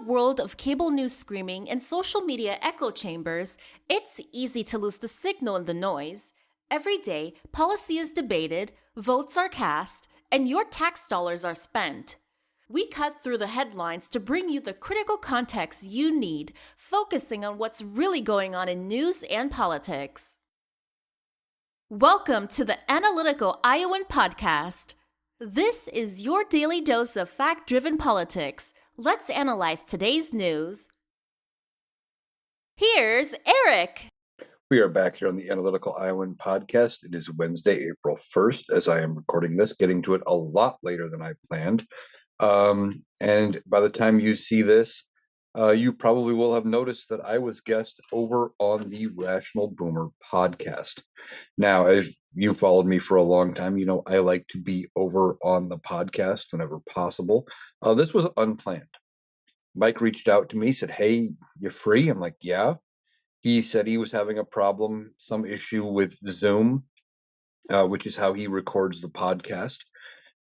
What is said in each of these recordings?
world of cable news screaming and social media echo chambers, it's easy to lose the signal in the noise. Every day, policy is debated, votes are cast, and your tax dollars are spent. We cut through the headlines to bring you the critical context you need, focusing on what's really going on in news and politics. Welcome to the Analytical Iowan Podcast. This is your daily dose of fact-driven politics. Let's analyze today's news. Here's Eric. We are back here on the Analytical Iowan Podcast. It is Wednesday, April 1st, as I am recording this, getting to it a lot later than I planned. And by the time you see this, you probably will have noticed that I was guest over on the Rational Boomer podcast. Now, if you followed me for a long time, you know I like to be over on the podcast whenever possible. This was unplanned. Mike reached out to me, said, "Hey, you free?" I'm like, "Yeah." He said he was having a problem, some issue with Zoom, which is how he records the podcast,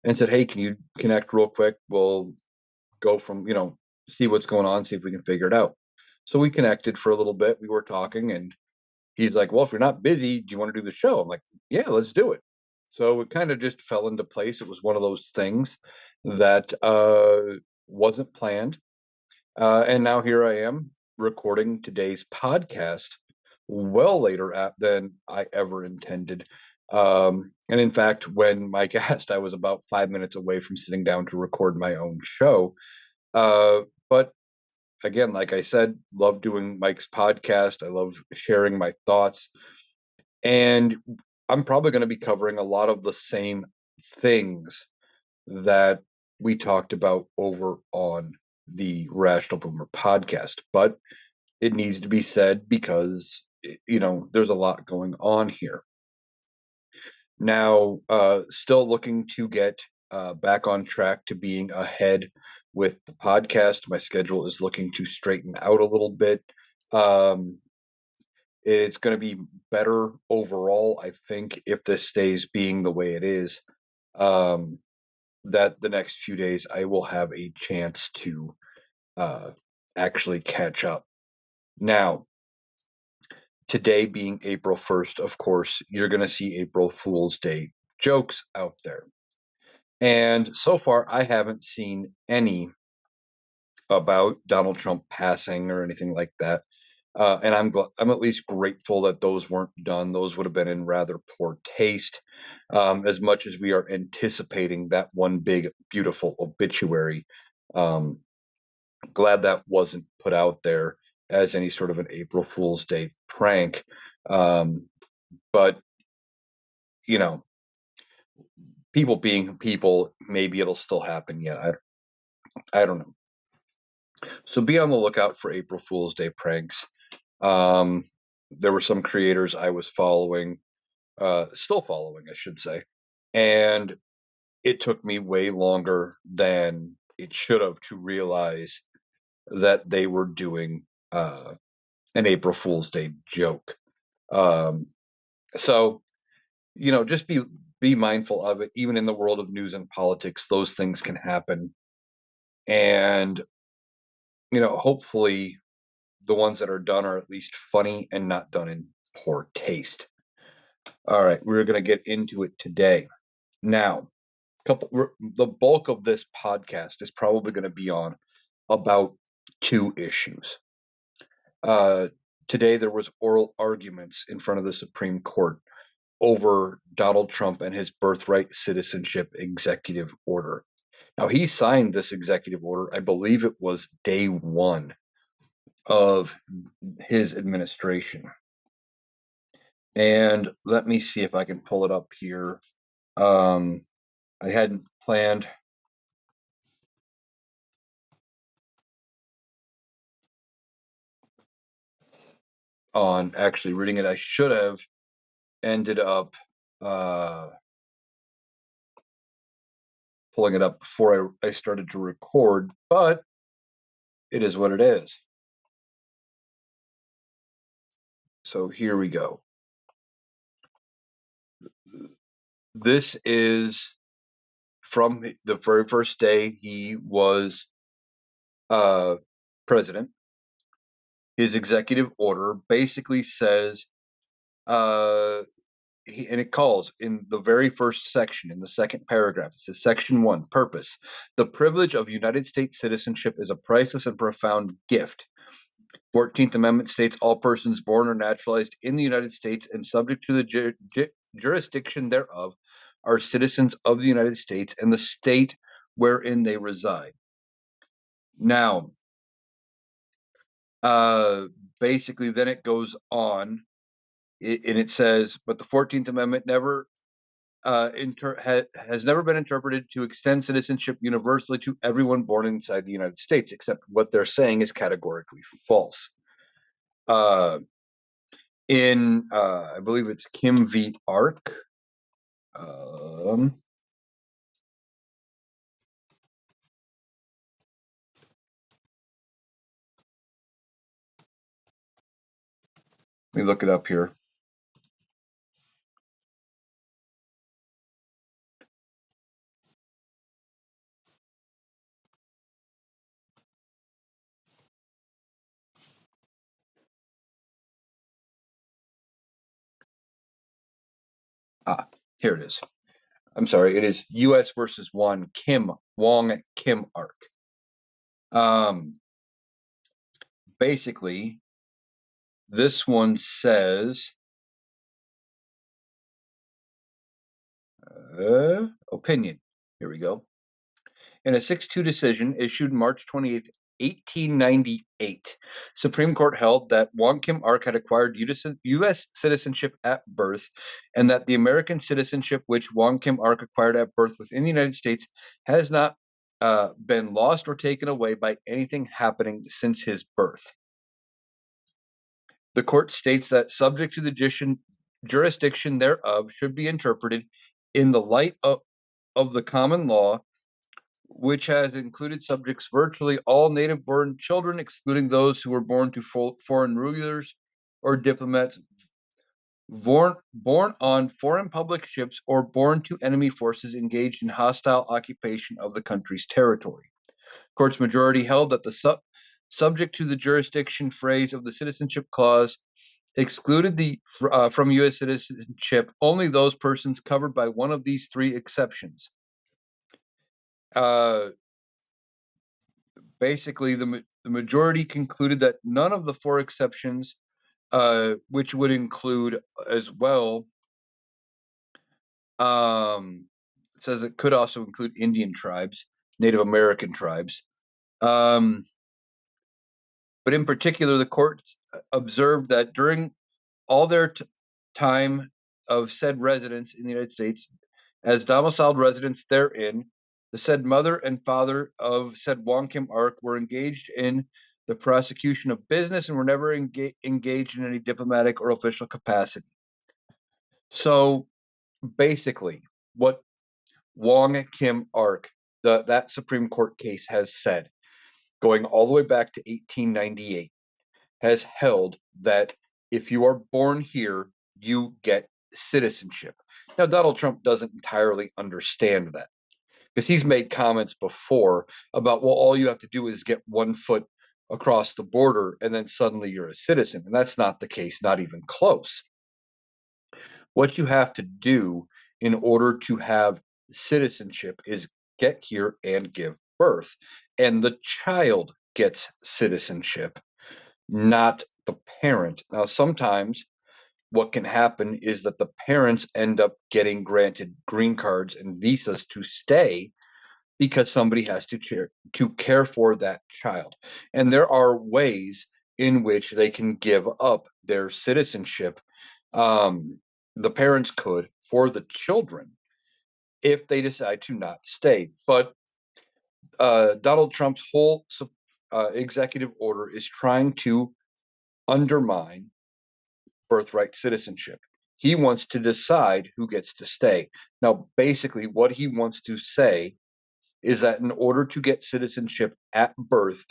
and said, "Hey, can you connect real quick? We'll go from, see what's going on, see if we can figure it out." So we connected for a little bit. We were talking, and he's like, "Well, if you're not busy, do you want to do the show?" I'm like, "Yeah, let's do it." So it kind of just fell into place. It was one of those things that wasn't planned. And now here I am recording today's podcast well later than I ever intended. And in fact, when Mike asked, I was about 5 minutes away from sitting down to record my own show. But again, like I said, love doing Mike's podcast. I love sharing my thoughts. And I'm probably going to be covering a lot of the same things that we talked about over on the Rational Boomer podcast. But it needs to be said because, there's a lot going on here. Now, still looking to get back on track to being ahead with the podcast. My schedule is looking to straighten out a little bit. It's going to be better overall, I think, if this stays being the way it is. That the next few days I will have a chance to actually catch up. Now, today being April 1st, of course, you're going to see April Fool's Day jokes out there. And so far, I haven't seen any about Donald Trump passing or anything like that. And I'm at least grateful that those weren't done. Those would have been in rather poor taste. As much as we are anticipating that one big, beautiful obituary, glad that wasn't put out there as any sort of an April Fool's Day prank. But, people being people, maybe it'll still happen yet. I don't know. So be on the lookout for April Fool's Day pranks. There were some creators I was following, still following, I should say. And it took me way longer than it should have to realize that they were doing an April Fool's Day joke. So, just be mindful of it. Even in the world of news and politics, those things can happen. And, hopefully the ones that are done are at least funny and not done in poor taste. All right, we're going to get into it today. Now, the bulk of this podcast is probably going to be on about two issues. Today there was oral arguments in front of the Supreme Court over Donald Trump and his birthright citizenship executive order. Now, he signed this executive order, I believe it was day one of his administration. And let me see if I can pull it up here. I hadn't planned on actually reading it. I should have ended up pulling it up before I started to record, but it is what it is. So here we go. This is from the very first day he was president, his executive order basically says, and it calls in the very first section, in the second paragraph, it says, Section 1, Purpose. The privilege of United States citizenship is a priceless and profound gift. 14th Amendment states all persons born or naturalized in the United States and subject to the jurisdiction thereof are citizens of the United States and the state wherein they reside. Now, basically, then it goes on, and it says, but the 14th Amendment never has never been interpreted to extend citizenship universally to everyone born inside the United States, except what they're saying is categorically false. I believe it's Kim v. Ark. Let me look it up here. Here it is. I'm sorry. It is U.S. versus Wong Kim Ark. Basically, this one says, opinion. Here we go. In a 6-2 decision issued March 28, 1898, Supreme Court held that Wong Kim Ark had acquired U.S. citizenship at birth, and that the American citizenship which Wong Kim Ark acquired at birth within the United States has not been lost or taken away by anything happening since his birth. The court states that subject to the jurisdiction thereof should be interpreted in the light of the common law, which has included subjects virtually all native-born children, excluding those who were born to foreign rulers or diplomats, born on foreign public ships, or born to enemy forces engaged in hostile occupation of the country's territory. Court's majority held that the subject to the jurisdiction phrase of the Citizenship Clause excluded from U.S. citizenship only those persons covered by one of these three exceptions. Basically, the majority concluded that none of the four exceptions, which would include as well, it says it could also include Indian tribes, Native American tribes. But in particular, the court observed that during all their time of said residence in the United States, as domiciled residents therein, the said mother and father of said Wong Kim Ark were engaged in the prosecution of business and were never engaged in any diplomatic or official capacity. So basically, what Wong Kim Ark, that Supreme Court case has said, going all the way back to 1898, has held that if you are born here, you get citizenship. Now, Donald Trump doesn't entirely understand that, because he's made comments before about, well, all you have to do is get 1 foot across the border and then suddenly you're a citizen. And that's not the case, not even close. What you have to do in order to have citizenship is get here and give birth. And the child gets citizenship, not the parent. Now, sometimes what can happen is that the parents end up getting granted green cards and visas to stay because somebody has to care for that child. And there are ways in which they can give up their citizenship. The parents could for the children if they decide to not stay. But Donald Trump's whole executive order is trying to undermine birthright citizenship. He wants to decide who gets to stay. Now, basically, what he wants to say is that in order to get citizenship at birth,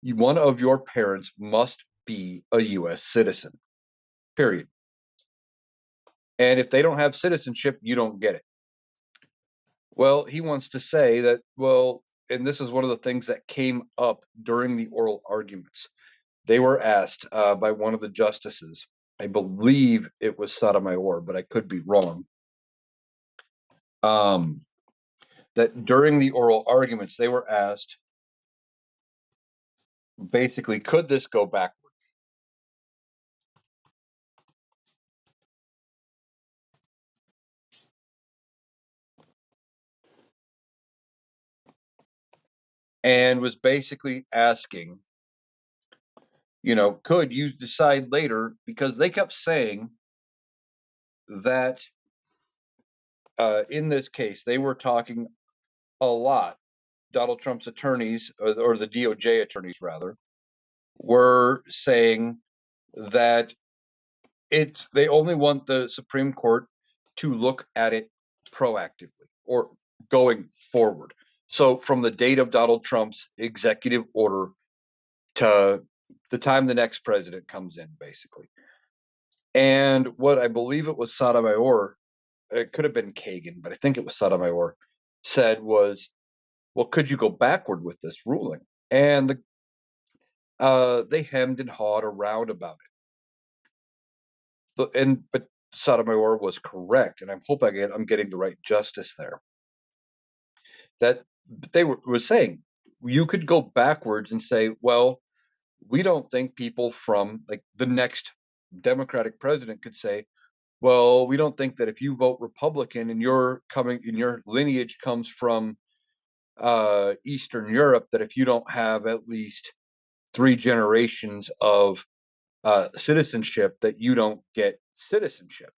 one of your parents must be a U.S. citizen, period. And if they don't have citizenship, you don't get it. Well, he wants to say that, well, and this is one of the things that came up during the oral arguments. They were asked by one of the justices, I believe it was Sotomayor, but I could be wrong, that during the oral arguments, they were asked, basically, could this go backward? And was basically asking, could you decide later? Because they kept saying that in this case, they were talking a lot. Donald Trump's attorneys, or the DOJ attorneys rather, were saying that they only want the Supreme Court to look at it proactively or going forward. So from the date of Donald Trump's executive order to the time the next president comes in, basically. And what I believe it was Sotomayor, it could have been Kagan, but I think it was Sotomayor, said was, well, could you go backward with this ruling? And they hemmed and hawed around about it. But Sotomayor was correct, and I hope I'm getting the right justice there. That they were saying you could go backwards and say, well, we don't think people from like the next Democratic president could say, well, we don't think that if you vote Republican and your lineage comes from Eastern Europe, that if you don't have at least 3 generations of citizenship, that you don't get citizenship.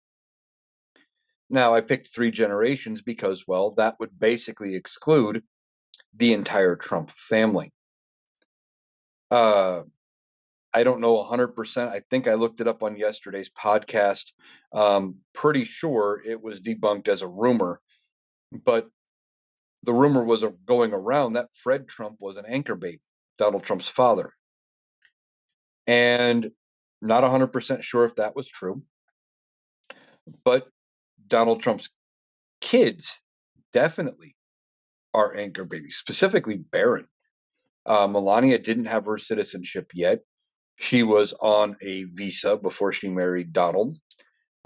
Now, I picked 3 generations because, well, that would basically exclude the entire Trump family. I don't know 100%. I think I looked it up on yesterday's podcast. Pretty sure it was debunked as a rumor, but the rumor was going around that Fred Trump was an anchor baby, Donald Trump's father. And not 100% sure if that was true, but Donald Trump's kids definitely are anchor babies, specifically Barron. Melania didn't have her citizenship yet. She was on a visa before she married Donald.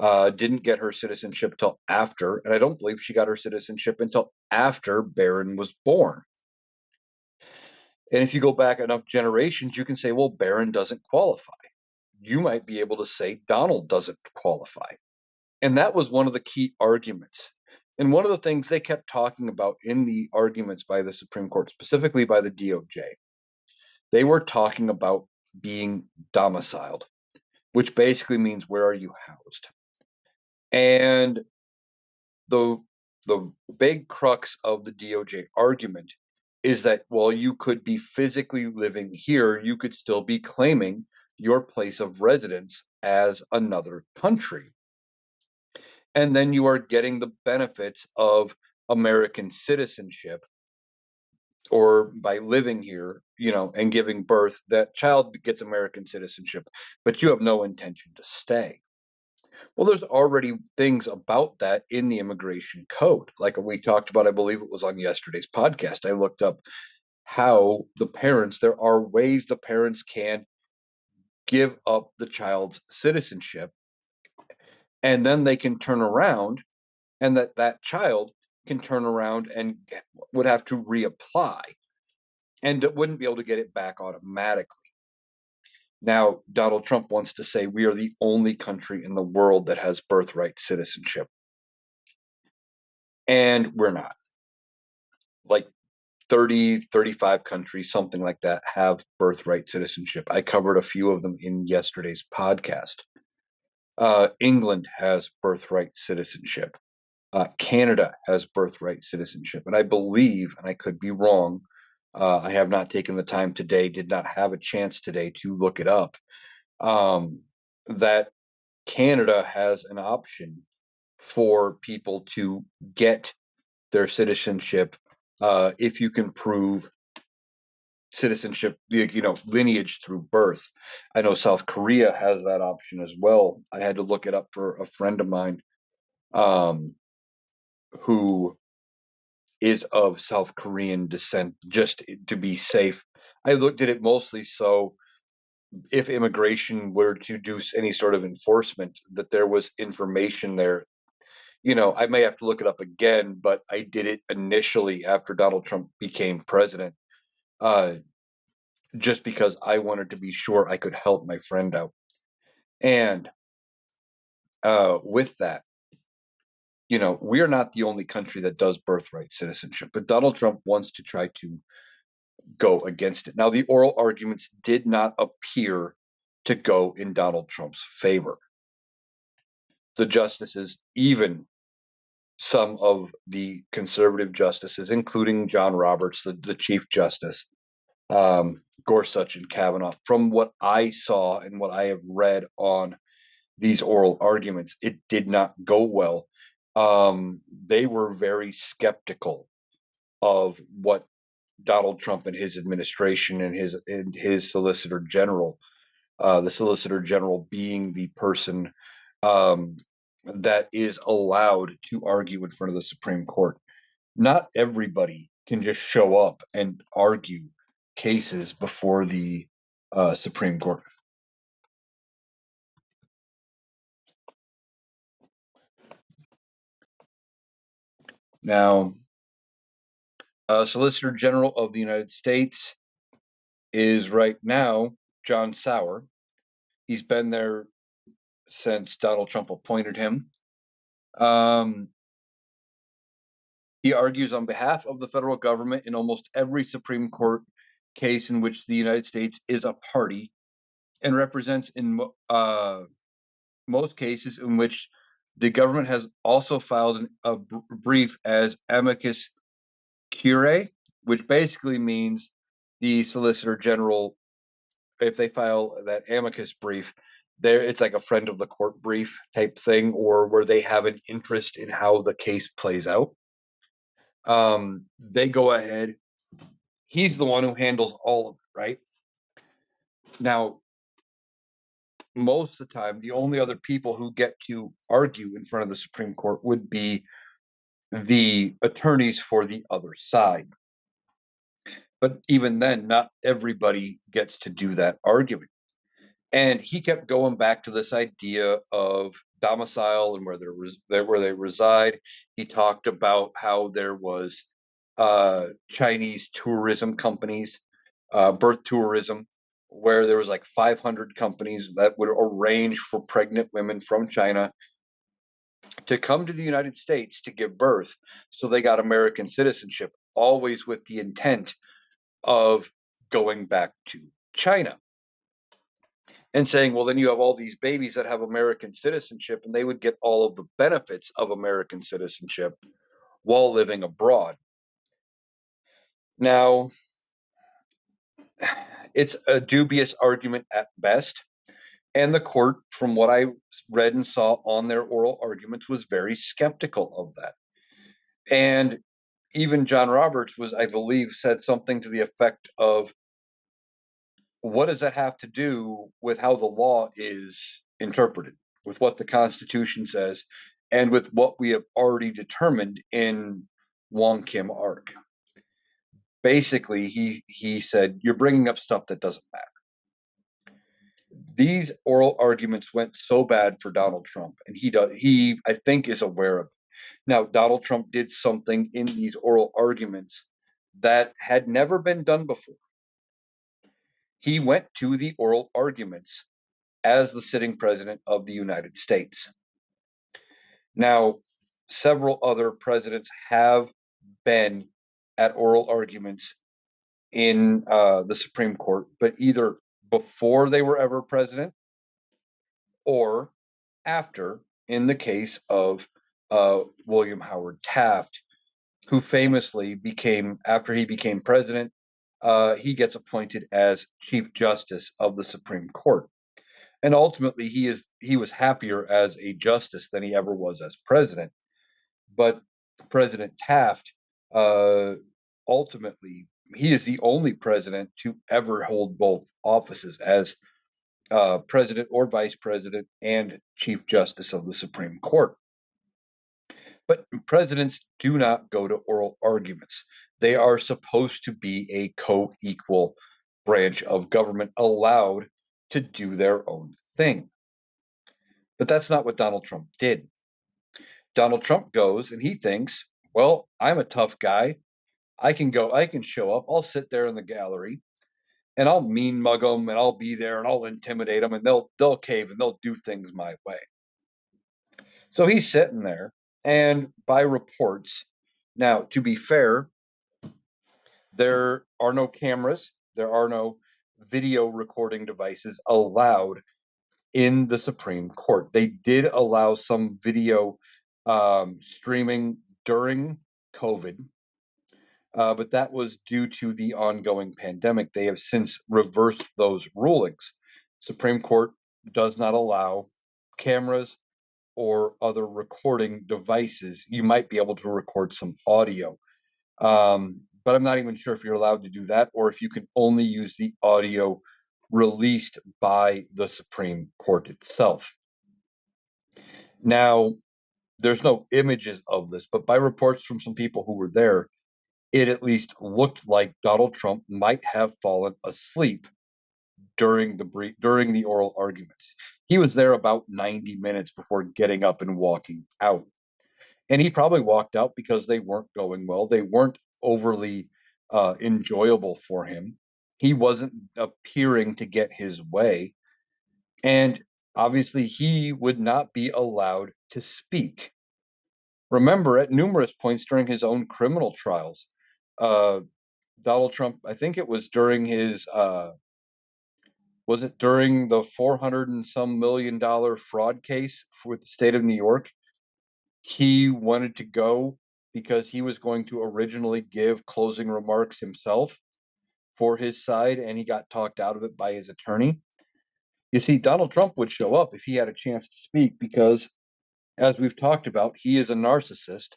Didn't get her citizenship till after, and I don't believe she got her citizenship until after Barron was born. And if you go back enough generations, you can say, well, Barron doesn't qualify. You might be able to say Donald doesn't qualify. And that was one of the key arguments. And one of the things they kept talking about in the arguments by the Supreme Court, specifically by the DOJ, they were talking about being domiciled, which basically means where are you housed? And the big crux of the DOJ argument is that while you could be physically living here, you could still be claiming your place of residence as another country. And then you are getting the benefits of American citizenship, or by living here, and giving birth, that child gets American citizenship, but you have no intention to stay. Well, there's already things about that in the immigration code. Like we talked about, I believe it was on yesterday's podcast. I looked up how there are ways the parents can give up the child's citizenship, and then they can turn around, and that child can turn around and would have to reapply and wouldn't be able to get it back automatically. Now, Donald Trump wants to say we are the only country in the world that has birthright citizenship. And we're not. Like 30, 35 countries, something like that, have birthright citizenship. I covered a few of them in yesterday's podcast. England has birthright citizenship. Canada has birthright citizenship. And I believe, and I could be wrong, I have not taken the time today, did not have a chance today to look it up, that Canada has an option for people to get their citizenship if you can prove citizenship, lineage through birth. I know South Korea has that option as well. I had to look it up for a friend of mine who is of South Korean descent, just to be safe. I looked at it mostly so if immigration were to do any sort of enforcement, that there was information there. I may have to look it up again, but I did it initially after Donald Trump became president, just because I wanted to be sure I could help my friend out. And with that, we are not the only country that does birthright citizenship, but Donald Trump wants to try to go against it. Now, the oral arguments did not appear to go in Donald Trump's favor. The justices, even some of the conservative justices, including John Roberts, the Chief Justice, Gorsuch and Kavanaugh, from what I saw and what I have read on these oral arguments, it did not go well. They were very skeptical of what Donald Trump and his administration and his Solicitor General, the Solicitor General being the person that is allowed to argue in front of the Supreme Court. Not everybody can just show up and argue cases before the Supreme Court. Now, Solicitor General of the United States is right now John Sauer. He's been there since Donald Trump appointed him. He argues on behalf of the federal government in almost every Supreme Court case in which the United States is a party, and represents in most cases in which the government has also filed a brief as amicus curiae, which basically means the Solicitor General, if they file that amicus brief, it's like a friend of the court brief type thing, or where they have an interest in how the case plays out. They go ahead. He's the one who handles all of it, right? Now, most of the time, the only other people who get to argue in front of the Supreme Court would be the attorneys for the other side. But even then, not everybody gets to do that arguing. And he kept going back to this idea of domicile and where they reside. He talked about how there was Chinese tourism companies, birth tourism, where there was like 500 companies that would arrange for pregnant women from China to come to the United States to give birth, so they got American citizenship, always with the intent of going back to China. And saying, well, then you have all these babies that have American citizenship, and they would get all of the benefits of American citizenship while living abroad. Now, it's a dubious argument at best. And the court, from what I read and saw on their oral arguments, was very skeptical of that. And even John Roberts was, I believe, said something to the effect of, what does that have to do with how the law is interpreted, with what the Constitution says, and with what we have already determined in Wong Kim Ark? Basically, he said, you're bringing up stuff that doesn't matter. These oral arguments went so bad for Donald Trump, and he I think is aware of it. Now, Donald Trump did something in these oral arguments that had never been done before. He went to the oral arguments as the sitting president of the United States. Now, several other presidents have been at oral arguments in the Supreme Court, but either before they were ever president or after, in the case of William Howard Taft, who famously after he became president, he gets appointed as Chief Justice of the Supreme Court. And ultimately, he was happier as a justice than he ever was as president. But President Taft, ultimately, he is the only president to ever hold both offices as president or vice president and Chief Justice of the Supreme Court. But presidents do not go to oral arguments. They are supposed to be a co-equal branch of government allowed to do their own thing. But that's not what Donald Trump did. Donald Trump goes and he thinks, well, I'm a tough guy. I can show up. I'll sit there in the gallery and I'll mean mug them and I'll be there and I'll intimidate them and they'll cave and they'll do things my way. So he's sitting there, and by reports, now to be fair, there are no cameras, there are no video recording devices allowed in the Supreme Court. They did allow some video streaming during COVID, but that was due to the ongoing pandemic. They have since reversed those rulings. Supreme Court does not allow cameras or other recording devices. You might be able to record some audio, but I'm not even sure if you're allowed to do that or if you can only use the audio released by the Supreme Court itself. Now, there's no images of this, but by reports from some people who were there, it at least looked like Donald Trump might have fallen asleep during the oral arguments. He was there about 90 minutes before getting up and walking out. And he probably walked out because they weren't going well. They weren't overly enjoyable for him. He wasn't appearing to get his way. And obviously, he would not be allowed to speak. Remember, at numerous points during his own criminal trials, Donald Trump, I think it was during his, was it during the 400 and some $1 million fraud case with the state of New York? He wanted to go because he was going to originally give closing remarks himself for his side, and he got talked out of it by his attorney. You see, Donald Trump would show up if he had a chance to speak because, as we've talked about, he is a narcissist.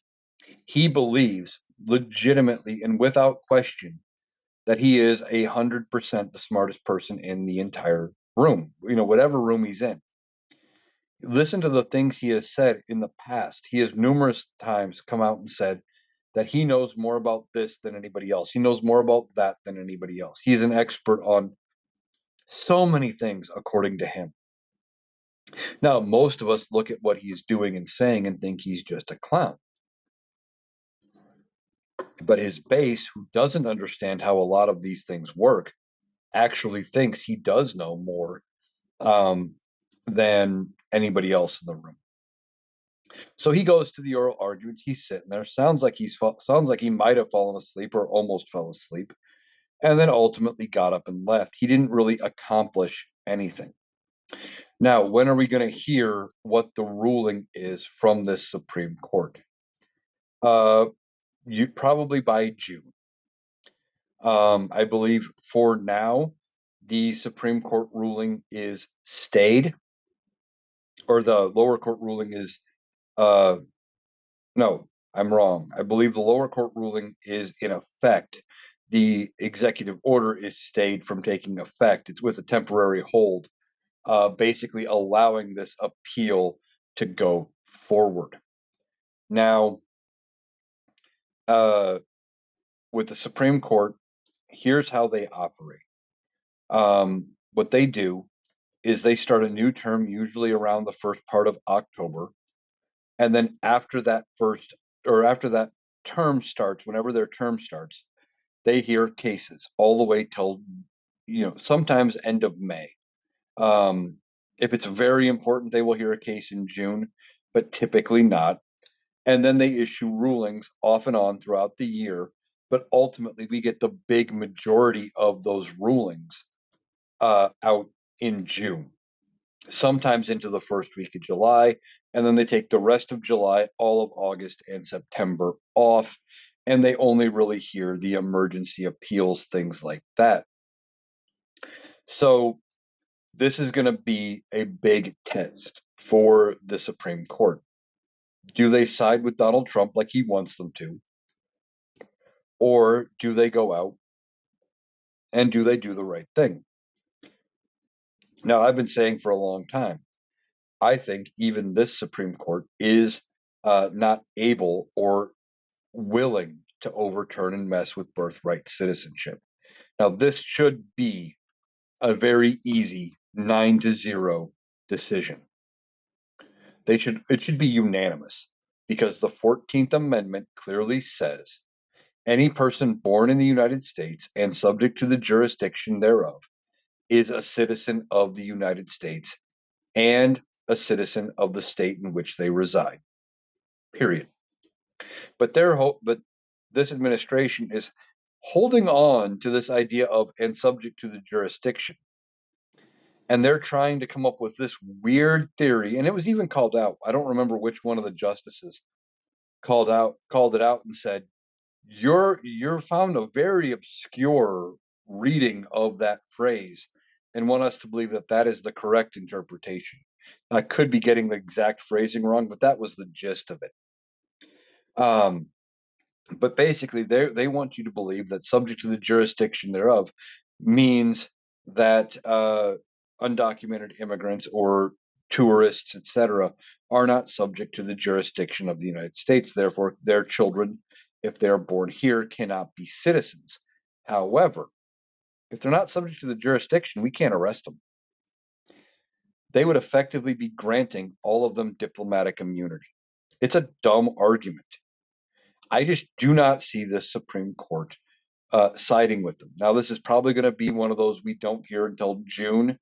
He believes legitimately and without question that he is 100% the smartest person in the entire room, whatever room he's in. Listen to the things he has said in the past. He has numerous times come out and said that he knows more about this than anybody else. He knows more about that than anybody else. He's an expert on so many things, according to him. Now, most of us look at what he's doing and saying and think he's just a clown. But his base, who doesn't understand how a lot of these things work, actually thinks he does know more than anybody else in the room. So he goes to the oral arguments. He's sitting there. Sounds like he might have fallen asleep or almost fell asleep, and then ultimately got up and left. He didn't really accomplish anything. Now, when are we going to hear what the ruling is from this Supreme Court? You probably by June. I believe for now, the Supreme Court ruling is stayed, or the lower court ruling is no, I'm wrong. I believe the lower court ruling is in effect. The executive order is stayed from taking effect. It's with a temporary hold, basically allowing this appeal to go forward. Now, with the Supreme Court, here's how they operate. What they do is they start a new term, usually around the first part of October. And then after that term starts, whenever their term starts, they hear cases all the way till, sometimes end of May. If it's very important, they will hear a case in June, but typically not. And then they issue rulings off and on throughout the year. But ultimately, we get the big majority of those rulings out in June, sometimes into the first week of July. And then they take the rest of July, all of August and September off. And they only really hear the emergency appeals, things like that. So this is going to be a big test for the Supreme Court. Do they side with Donald Trump like he wants them to? Or do they go out and do they do the right thing? Now, I've been saying for a long time, I think even this Supreme Court is not able or willing to overturn and mess with birthright citizenship. Now, this should be a very easy 9-0 decision. It should be unanimous because the 14th Amendment clearly says any person born in the United States and subject to the jurisdiction thereof is a citizen of the United States and a citizen of the state in which they reside. Period. But this administration is holding on to this idea of and subject to the jurisdiction. And they're trying to come up with this weird theory, and it was even called out. I don't remember which one of the justices called it out and said, you're found a very obscure reading of that phrase and want us to believe that that is the correct interpretation. I could be getting the exact phrasing wrong, but that was the gist of it. But basically, they want you to believe that subject to the jurisdiction thereof means that undocumented immigrants or tourists, etc., are not subject to the jurisdiction of the United States. Therefore, their children, if they're born here, cannot be citizens. However, if they're not subject to the jurisdiction, we can't arrest them. They would effectively be granting all of them diplomatic immunity. It's a dumb argument. I just do not see the Supreme Court siding with them. Now, this is probably going to be one of those we don't hear until June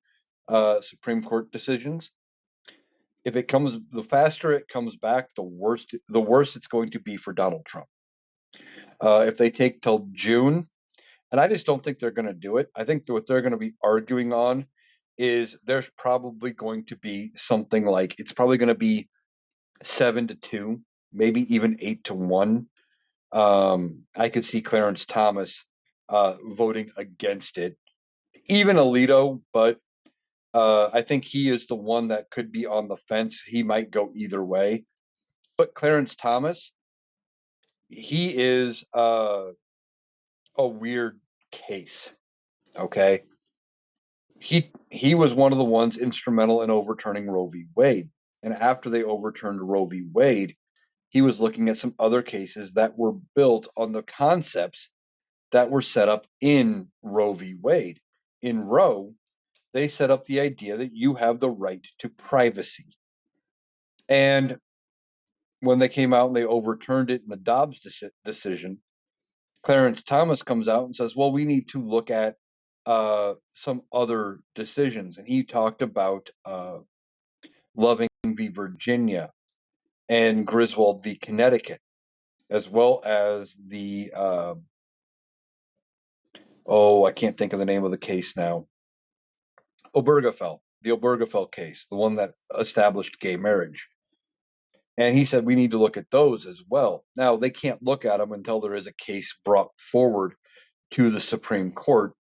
Supreme Court decisions. If it comes, the faster it comes back, the worse it's going to be for Donald Trump. If they take till June, and I just don't think they're going to do it. I think what they're going to be arguing on is there's probably going to be something like it's probably going to be 7-2, maybe even 8-1. I could see Clarence Thomas voting against it, even Alito, but I think he is the one that could be on the fence. He might go either way. But Clarence Thomas, he is a weird case. Okay. He was one of the ones instrumental in overturning Roe v. Wade. And after they overturned Roe v. Wade, he was looking at some other cases that were built on the concepts that were set up in Roe v. Wade. In Roe, they set up the idea that you have the right to privacy. And when they came out and they overturned it in the Dobbs decision, Clarence Thomas comes out and says, well, we need to look at some other decisions. And he talked about Loving v. Virginia and Griswold v. Connecticut, as well as the, I can't think of the name of the case now, the Obergefell case, the one that established gay marriage. And he said we need to look at those as well. Now, they can't look at them until there is a case brought forward to the Supreme Court.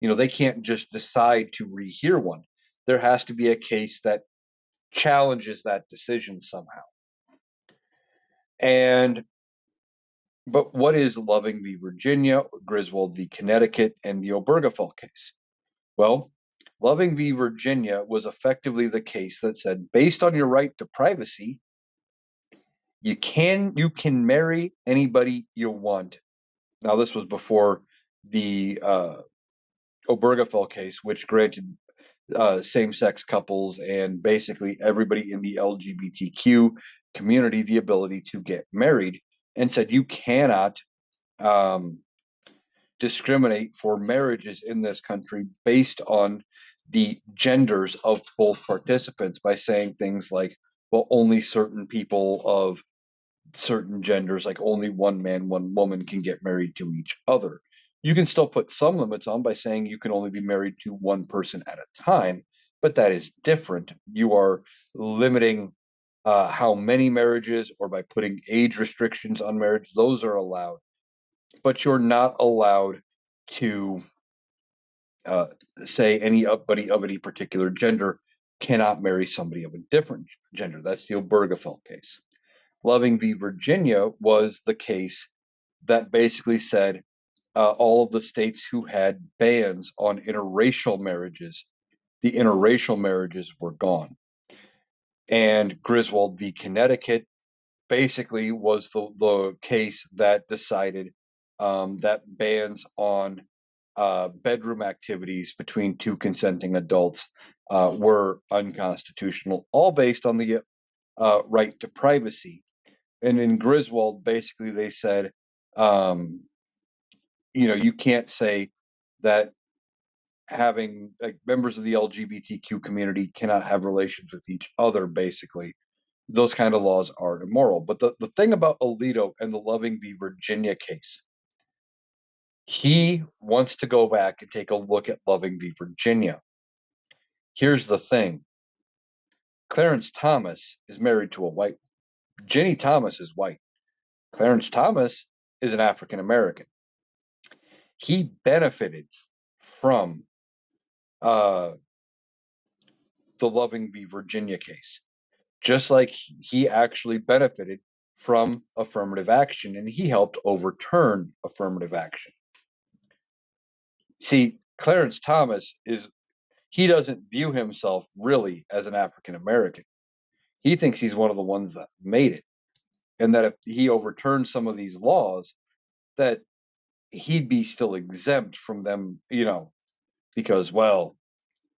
They can't just decide to rehear one. There has to be a case that challenges that decision somehow. But what is Loving v. Virginia, Griswold v. Connecticut, and the Obergefell case? Well, Loving v. Virginia was effectively the case that said, based on your right to privacy, you can marry anybody you want. Now, this was before the Obergefell case, which granted same-sex couples and basically everybody in the LGBTQ community the ability to get married, and said you cannot discriminate for marriages in this country based on the genders of both participants by saying things like, well, only certain people of certain genders, like only one man, one woman, can get married to each other. You can still put some limits on by saying you can only be married to one person at a time, but that is different. You are limiting how many marriages, or by putting age restrictions on marriage. Those are allowed, but you're not allowed to say anybody of any particular gender cannot marry somebody of a different gender. That's the Obergefell case. Loving v. Virginia was the case that basically said all of the states who had bans on interracial marriages, the interracial marriages were gone. And Griswold v. Connecticut basically was the case that decided that bans on bedroom activities between two consenting adults were unconstitutional, all based on the right to privacy. And in Griswold, basically, they said, you can't say that having members of the LGBTQ community cannot have relations with each other, basically. Those kind of laws are immoral. But the thing about Alito and the Loving v. Virginia case, he wants to go back and take a look at Loving v. Virginia. Here's the thing. Clarence Thomas is married to a white. Ginny Thomas is white. Clarence Thomas is an African American. He benefited from the Loving v. Virginia case, just like he actually benefited from affirmative action, and he helped overturn affirmative action. See, Clarence Thomas he doesn't view himself really as an African American. He thinks he's one of the ones that made it, and that if he overturned some of these laws, that he'd be still exempt from them, because, well,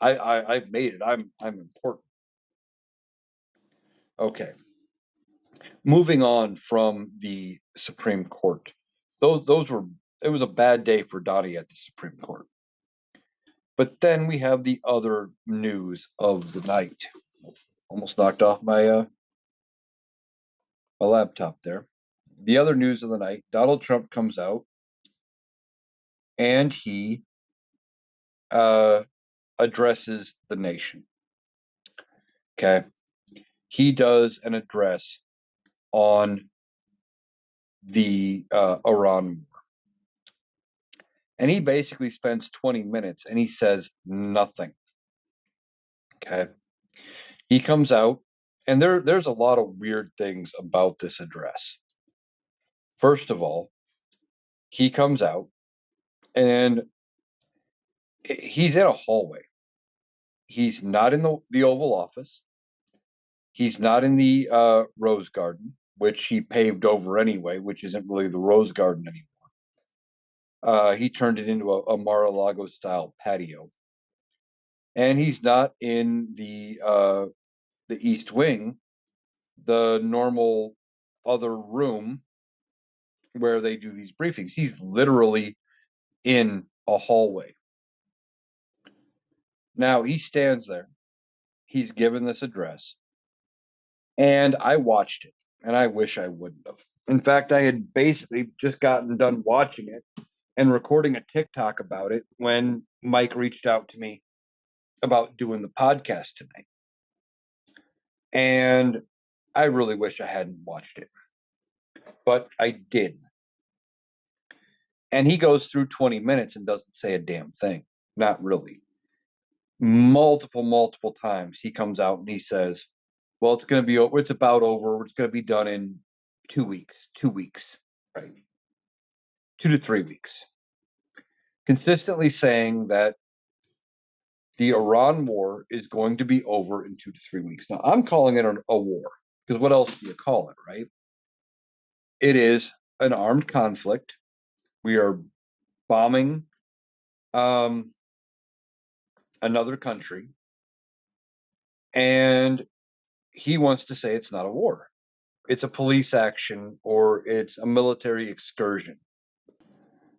I've made it. I'm important. Okay. Moving on from the Supreme Court. It was a bad day for Dottie at the Supreme Court. But then we have the other news of the night. Almost knocked off my laptop there. The other news of the night, Donald Trump comes out and he addresses the nation. Okay. He does an address on the Iran war. And he basically spends 20 minutes and he says nothing. Okay. He comes out, and there's a lot of weird things about this address. First of all, he comes out and he's in a hallway. He's not in the Oval Office. He's not in the Rose Garden, which he paved over anyway, which isn't really the Rose Garden anymore. He turned it into a Mar-a-Lago style patio. And he's not in the East Wing, the normal other room where they do these briefings. He's literally in a hallway. Now he stands there. He's given this address. And I watched it, and I wish I wouldn't have. In fact, I had basically just gotten done watching it and recording a TikTok about it when Mike reached out to me about doing the podcast tonight. And I really wish I hadn't watched it, but I did. And he goes through 20 minutes and doesn't say a damn thing. Not really. Multiple times he comes out and he says, well, it's going to be over. It's about over. It's going to be done in 2 weeks. 2 weeks, right? 2 to 3 weeks. Consistently saying that the Iran war is going to be over in 2 to 3 weeks. Now, I'm calling it a war, because what else do you call it, right? It is an armed conflict. We are bombing another country, and he wants to say it's not a war. It's a police action, or it's a military excursion.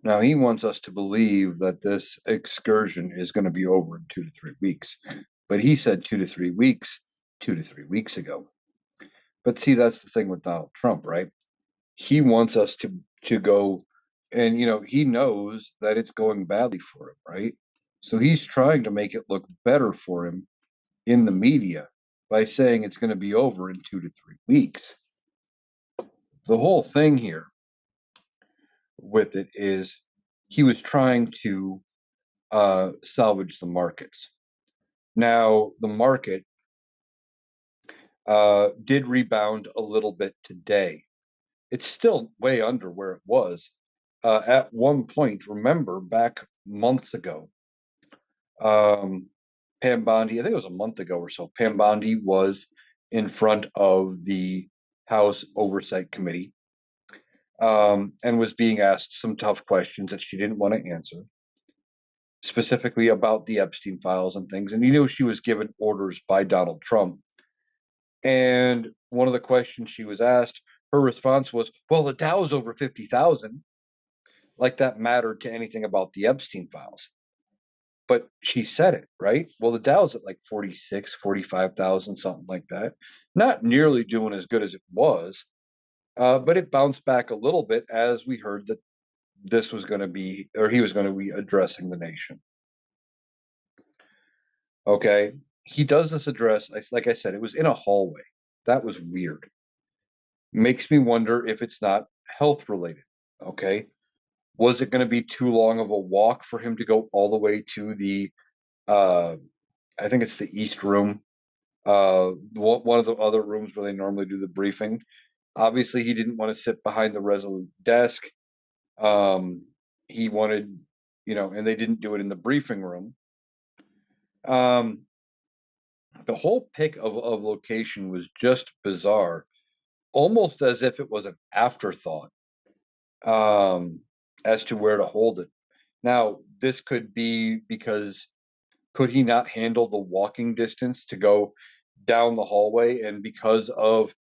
Now, he wants us to believe that this excursion is going to be over in 2 to 3 weeks. But he said 2 to 3 weeks, 2 to 3 weeks ago. But see, that's the thing with Donald Trump, right? He wants us to go, and, he knows that it's going badly for him, right? So he's trying to make it look better for him in the media by saying it's going to be over in 2 to 3 weeks. The whole thing here with it is he was trying to salvage the markets. Now, the market did rebound a little bit today. It's still way under where it was. At one point, remember, back months ago, Pam Bondi, I think it was a month ago or so, Pam Bondi was in front of the House Oversight Committee, and was being asked some tough questions that she didn't want to answer, specifically about the Epstein files and things. And she was given orders by Donald Trump. And one of the questions she was asked, her response was, well, the Dow's over 50,000. Like that mattered to anything about the Epstein files. But she said it, right? Well, the Dow's at like 46, 45,000, something like that. Not nearly doing as good as it was, but it bounced back a little bit as we heard that this was going to be, or he was going to be addressing the nation. Okay. He does this address, like I said, it was in a hallway. That was weird. Makes me wonder if it's not health related. Okay. Was it going to be too long of a walk for him to go all the way to the, I think it's the East Room, one of the other rooms where they normally do the briefing? Obviously, he didn't want to sit behind the Resolute desk. He wanted, and they didn't do it in the briefing room. The whole pick of location was just bizarre, almost as if it was an afterthought, as to where to hold it. Now, this could be because could he not handle the walking distance to go down the hallway? And because of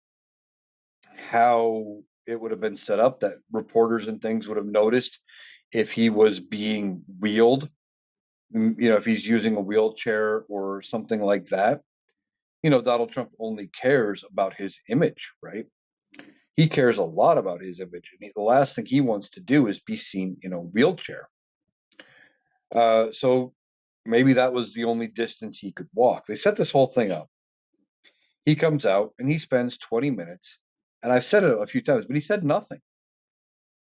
how it would have been set up, that reporters and things would have noticed if he was being wheeled, if he's using a wheelchair or something like that. Donald Trump only cares about his image, right? He cares a lot about his image. And the last thing he wants to do is be seen in a wheelchair. So maybe that was the only distance he could walk. They set this whole thing up. He comes out and he spends 20 minutes. And I've said it a few times, but he said nothing.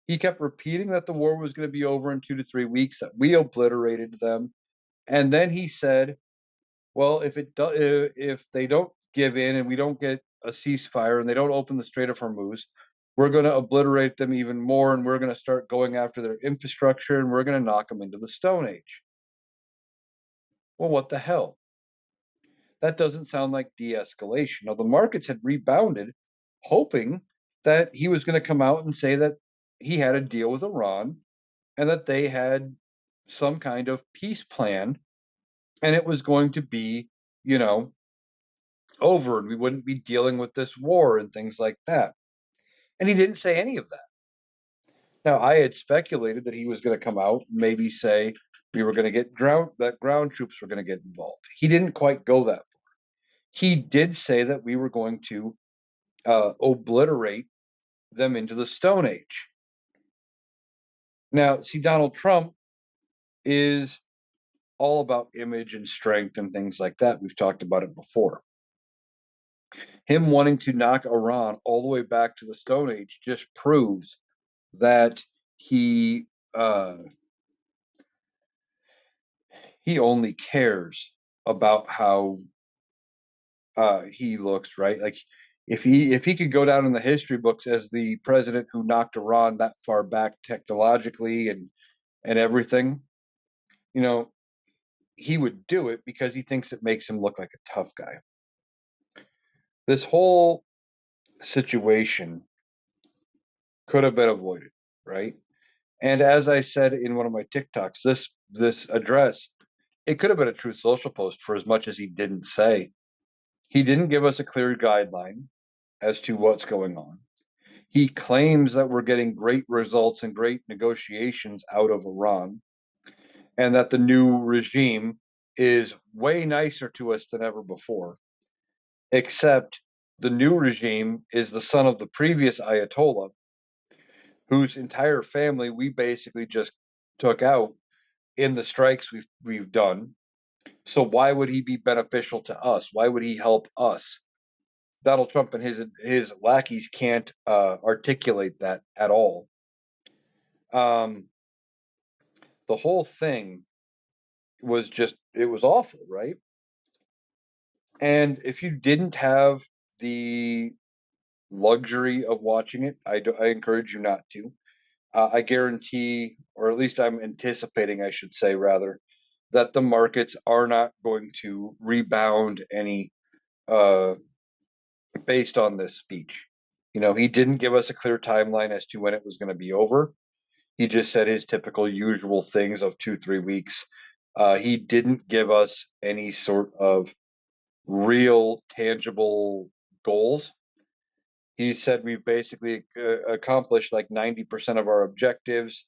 He kept repeating that the war was going to be over in 2 to 3 weeks, that we obliterated them. And then he said, well, if they don't give in and we don't get a ceasefire and they don't open the Strait of Hormuz, we're going to obliterate them even more, and we're going to start going after their infrastructure, and we're going to knock them into the Stone Age. Well, what the hell? That doesn't sound like de-escalation. Now, the markets had rebounded, hoping that he was going to come out and say that he had a deal with Iran and that they had some kind of peace plan, and it was going to be, over, and we wouldn't be dealing with this war and things like that. And he didn't say any of that. Now, I had speculated that he was going to come out and maybe say we were going to get that ground troops were going to get involved. He didn't quite go that far. He did say that we were going to obliterate them into the Stone Age. Now, see, Donald Trump is all about image and strength and things like that. We've talked about it before. Him wanting to knock Iran all the way back to the Stone Age just proves that he only cares about how he looks, right? Like if he could go down in the history books as the president who knocked Iran that far back technologically and everything, he would do it because he thinks it makes him look like a tough guy. This whole situation could have been avoided, right? And as I said in one of my TikToks, this address, it could have been a Truth Social post for as much as he didn't say. He didn't give us a clear guideline as to what's going on. He claims that we're getting great results and great negotiations out of Iran, and that the new regime is way nicer to us than ever before, except the new regime is the son of the previous Ayatollah, whose entire family we basically just took out in the strikes we've done. So why would he be beneficial to us? Why would he help us? Donald Trump and his lackeys can't articulate that at all. The whole thing was it was awful, right? And if you didn't have the luxury of watching it, I encourage you not to. I guarantee, or at least I'm anticipating, I should say rather, that the markets are not going to rebound any based on this speech. He didn't give us a clear timeline as to when it was going to be over. He just said his typical usual things of 2-3 weeks. He didn't give us any sort of real tangible goals. He said we've basically accomplished like 90% of our objectives.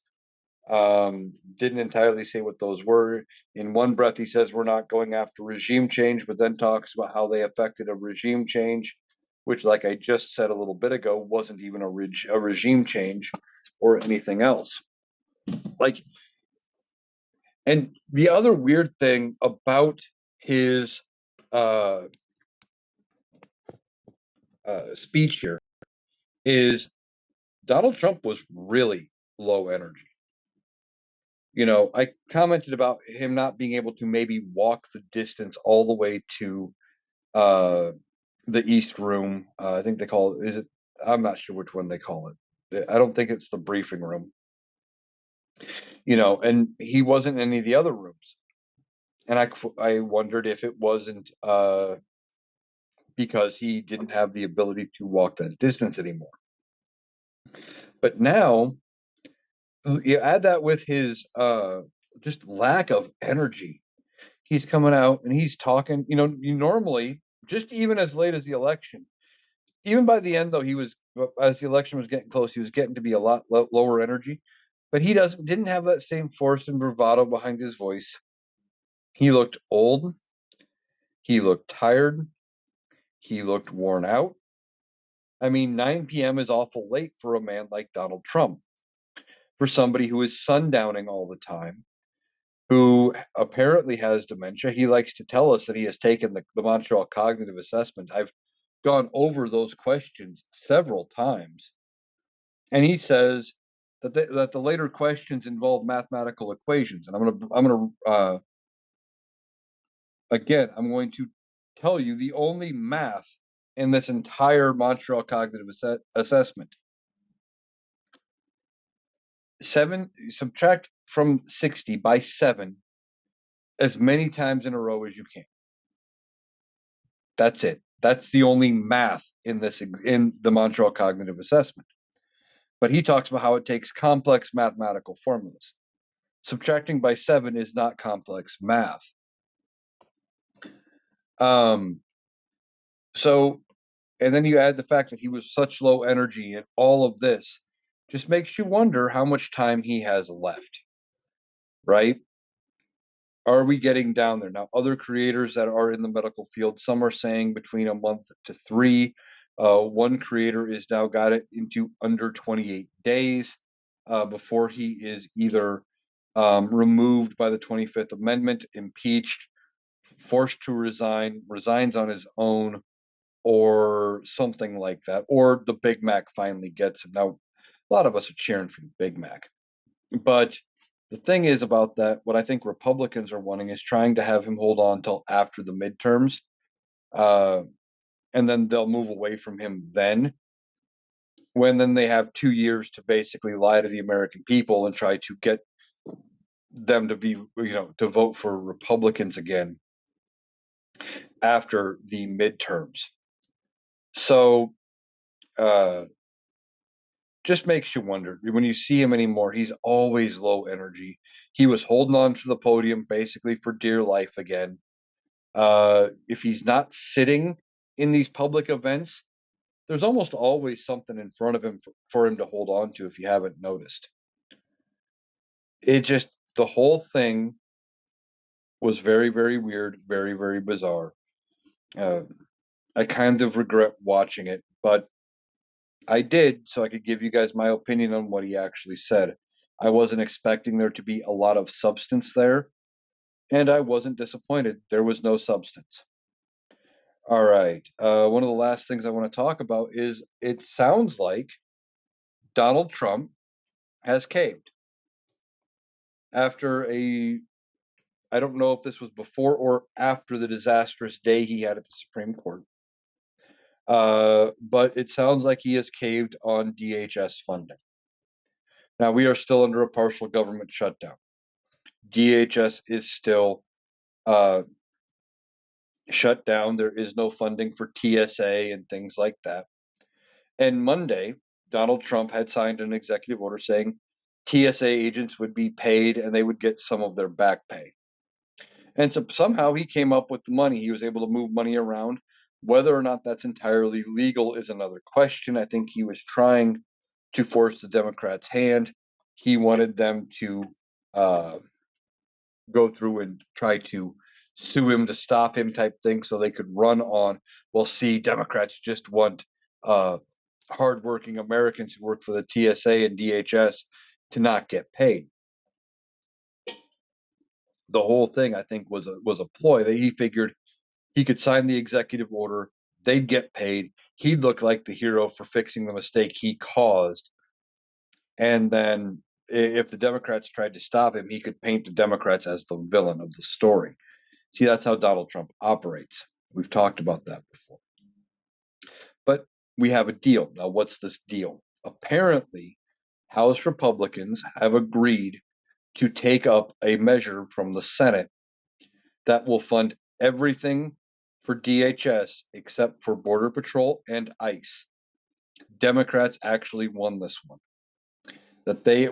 Didn't entirely say what those were. In one breath, he says we're not going after regime change, but then talks about how they affected a regime change, which, like I just said a little bit ago, wasn't even a regime change or anything else. And the other weird thing about his speech here is Donald Trump was really low energy. I commented about him not being able to maybe walk the distance all the way to the East Room. I think they call it, I'm not sure which one they call it. I don't think it's the briefing room. And he wasn't in any of the other rooms. And I wondered if it wasn't because he didn't have the ability to walk that distance anymore. But now, you add that with his just lack of energy. He's coming out and he's talking. You normally, just even as late as the election, even by the end, though, as the election was getting close, he was getting to be a lot lower energy. But he didn't have that same force and bravado behind his voice. He looked old. He looked tired. He looked worn out. I mean, 9 p.m. is awful late for a man like Donald Trump, for somebody who is sundowning all the time, who apparently has dementia. He likes to tell us that he has taken the Montreal Cognitive Assessment. I've gone over those questions several times, and he says that the later questions involve mathematical equations. And I'm going to tell you the only math in this entire Montreal Cognitive Assessment. Subtract from 60 by 7 as many times in a row as you can. That's it. That's the only math in the Montreal Cognitive Assessment. But he talks about how it takes complex mathematical formulas. Subtracting by 7 is not complex math. And then you add the fact that he was such low energy and all of this just makes you wonder how much time he has left, right? Are we getting down there? Now, other creators that are in the medical field, some are saying between a month to 3. One creator is now got it into under 28 days before he is either removed by the 25th Amendment, impeached, forced to resign, resigns on his own, or something like that, or the Big Mac finally gets him. Now, a lot of us are cheering for the Big Mac, but the thing is about that, what I think Republicans are wanting is trying to have him hold on till after the midterms, and then they'll move away from him then, when then they have 2 years to basically lie to the American people and try to get them to vote for Republicans again after the midterms. So just makes you wonder. When you see him anymore, he's always low energy. He was holding on to the podium basically for dear life again. If he's not sitting in these public events, there's almost always something in front of him for him to hold on to, if you haven't noticed. The whole thing was very, very weird, very, very bizarre. I kind of regret watching it, but I did so I could give you guys my opinion on what he actually said. I wasn't expecting there to be a lot of substance there, and I wasn't disappointed. There was no substance. All right. One of the last things I want to talk about is it sounds like Donald Trump has caved after I don't know if this was before or after the disastrous day he had at the Supreme Court. But it sounds like he has caved on DHS funding. Now, we are still under a partial government shutdown. DHS is still shut down. There is no funding for TSA and things like that. And Monday, Donald Trump had signed an executive order saying TSA agents would be paid and they would get some of their back pay. And so somehow he came up with the money. He was able to move money around. Whether or not that's entirely legal is another question. I think he was trying to force the Democrats' hand. He wanted them to uh, go through and try to sue him to stop him type thing so they could run on, well, see, Democrats just want hardworking Americans who work for the TSA and DHS to not get paid. The whole thing, I think, was a ploy that he figured he could sign the executive order, they'd get paid, he'd look like the hero for fixing the mistake he caused, and then if the Democrats tried to stop him, he could paint the Democrats as the villain of the story. See, that's how Donald Trump operates. We've talked about that before. But we have a deal. Now, what's this deal? Apparently, House Republicans have agreed to take up a measure from the Senate that will fund everything for DHS except for Border Patrol and ICE. Democrats actually won this one. That they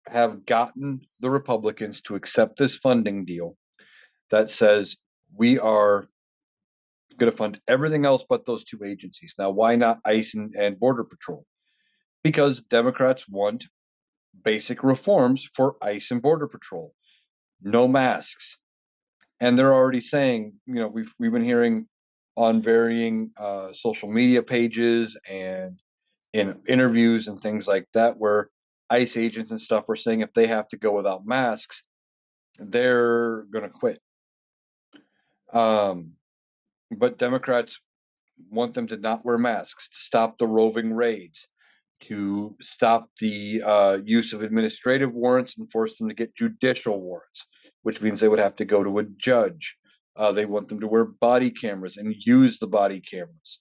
have gotten the Republicans to accept this funding deal that says we are going to fund everything else but those two agencies. Now, why not ICE and Border Patrol? Because Democrats want basic reforms for ICE and Border Patrol. No masks. And they're already saying, we've been hearing on varying social media pages and in interviews and things like that, where ICE agents and stuff are saying if they have to go without masks, they're going to quit. But Democrats want them to not wear masks, to stop the roving raids, to stop the use of administrative warrants and force them to get judicial warrants, which means they would have to go to a judge. They want them to wear body cameras and use the body cameras.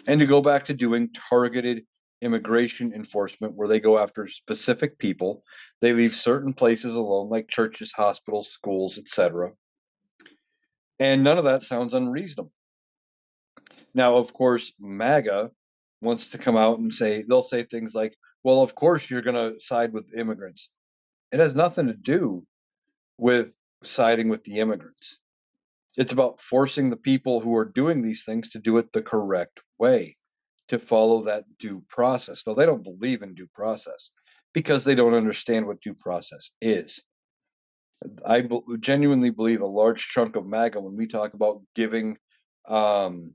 And to go back to doing targeted immigration enforcement where they go after specific people. They leave certain places alone, like churches, hospitals, schools, etc. And none of that sounds unreasonable. Now, of course, MAGA wants to come out and they'll say things like, well, of course you're going to side with immigrants. It has nothing to do with siding with the immigrants. It's about forcing the people who are doing these things to do it the correct way, to follow that due process. No, they don't believe in due process because they don't understand what due process is. I genuinely believe a large chunk of MAGA, when we talk about giving undocumented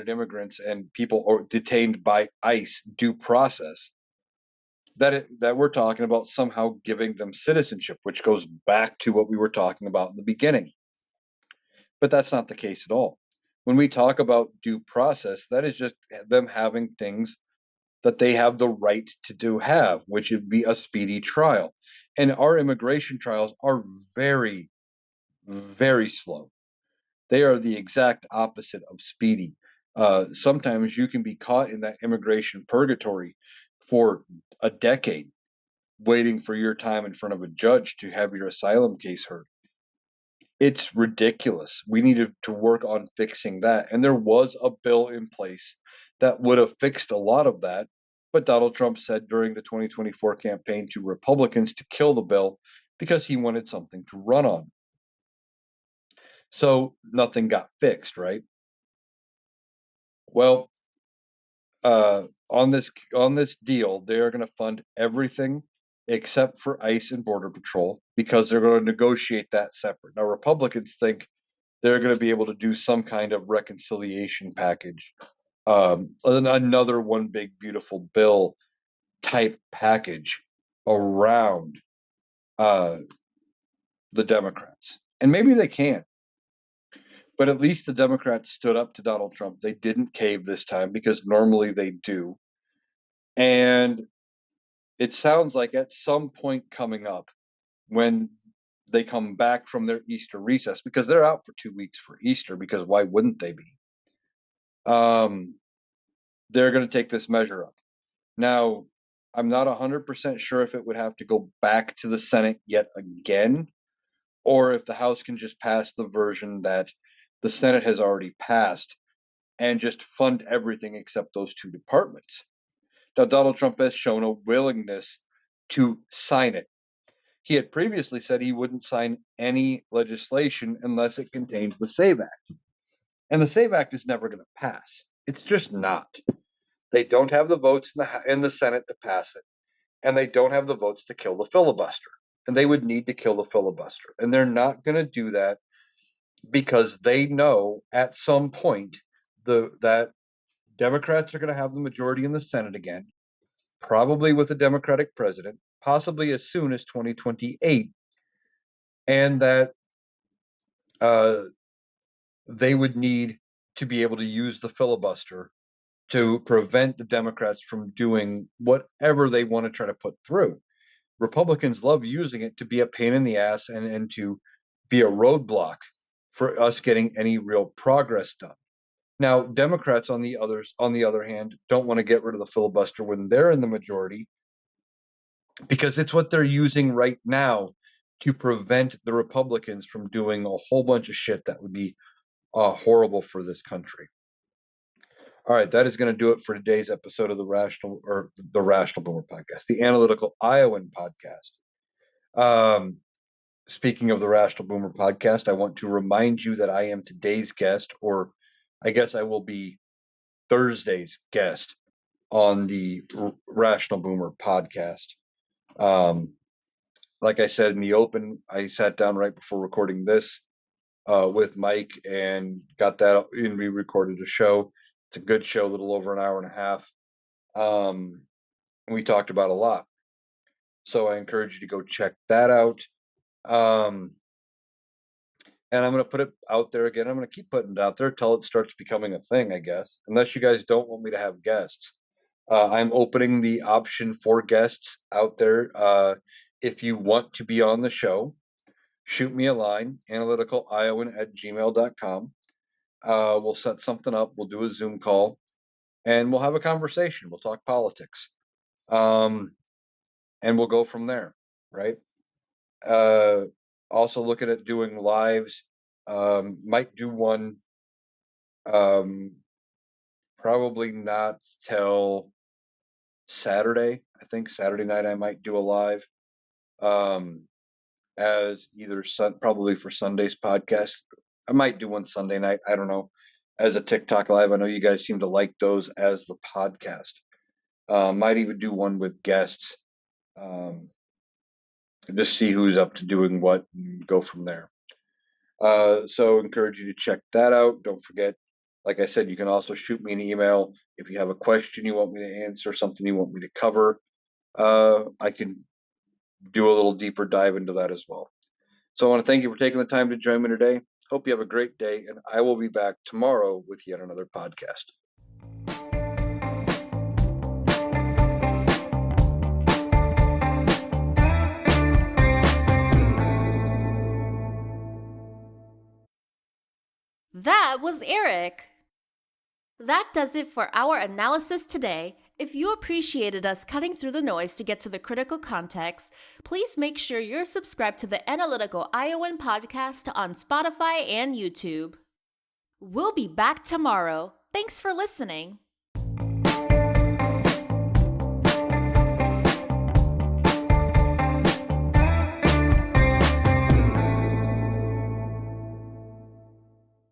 immigrants and people detained by ICE due process, that we're talking about somehow giving them citizenship, which goes back to what we were talking about in the beginning. But that's not the case at all. When we talk about due process, that is just them having things that they have the right to have, which would be a speedy trial. And our immigration trials are very, very slow. They are the exact opposite of speedy. Sometimes you can be caught in that immigration purgatory for a decade, waiting for your time in front of a judge to have your asylum case heard. It's ridiculous. We needed to work on fixing that. And there was a bill in place that would have fixed a lot of that. But Donald Trump said during the 2024 campaign to Republicans to kill the bill because he wanted something to run on. So nothing got fixed, right? Well, on this deal, they are going to fund everything except for ICE and Border Patrol because they're going to negotiate that separate. Now, Republicans think they're going to be able to do some kind of reconciliation package, another one big beautiful bill type package around the Democrats. And maybe they can. But at least the Democrats stood up to Donald Trump. They didn't cave this time because normally they do. And it sounds like at some point coming up, when they come back from their Easter recess, because they're out for 2 weeks for Easter, because why wouldn't they be? They're going to take this measure up. Now, I'm not 100% sure if it would have to go back to the Senate yet again, or if the House can just pass the version that the Senate has already passed and just fund everything except those two departments. Now, Donald Trump has shown a willingness to sign it. He had previously said he wouldn't sign any legislation unless it contains the SAVE Act. And the SAVE Act is never going to pass. It's just not. They don't have the votes in the Senate to pass it. And they don't have the votes to kill the filibuster. And they would need to kill the filibuster. And they're not going to do that because they know at some point that Democrats are going to have the majority in the Senate again, probably with a Democratic president, possibly as soon as 2028, and that they would need to be able to use the filibuster to prevent the Democrats from doing whatever they want to try to put through. Republicans love using it to be a pain in the ass and to be a roadblock for us getting any real progress done. Now, Democrats, on the other hand, don't want to get rid of the filibuster when they're in the majority, because it's what they're using right now to prevent the Republicans from doing a whole bunch of shit that would be horrible for this country. All right, that is going to do it for today's episode of the Rational Boomer podcast, the Analytical Iowan podcast. Speaking of the Rational Boomer podcast, I want to remind you that I am today's guest, or I guess I will be Thursday's guest on the Rational Boomer podcast. Like I said in the open, I sat down right before recording this with Mike and got that, and we recorded a show. It's a good show, a little over an hour and a half. And we talked about a lot. So I encourage you to go check that out. And I'm going to put it out there again. I'm going to keep putting it out there till it starts becoming a thing, I guess, unless you guys don't want me to have guests. I'm opening the option for guests out there. If you want to be on the show, shoot me a line, analyticaliowan@gmail.com. We'll set something up. We'll do a Zoom call, and we'll have a conversation. We'll talk politics, and we'll go from there, right? Also looking at doing lives. Might do one, probably not till Saturday. I think Saturday night I might do a live, as either probably for Sunday's podcast. I might do one Sunday night. I don't know, as a TikTok live. I know you guys seem to like those as the podcast. Might even do one with guests. Just see who's up to doing what and go from there. So encourage you to check that out. Don't forget, like I said, you can also shoot me an email if you have a question you want me to answer, something you want me to cover. I can do a little deeper dive into that as well. So I want to thank you for taking the time to join me today. Hope you have a great day, and I will be back tomorrow with yet another podcast. That was Eric. That does it for our analysis today. If you appreciated us cutting through the noise to get to the critical context, please make sure you're subscribed to the Analytical Iowan podcast on Spotify and YouTube. We'll be back tomorrow. Thanks for listening.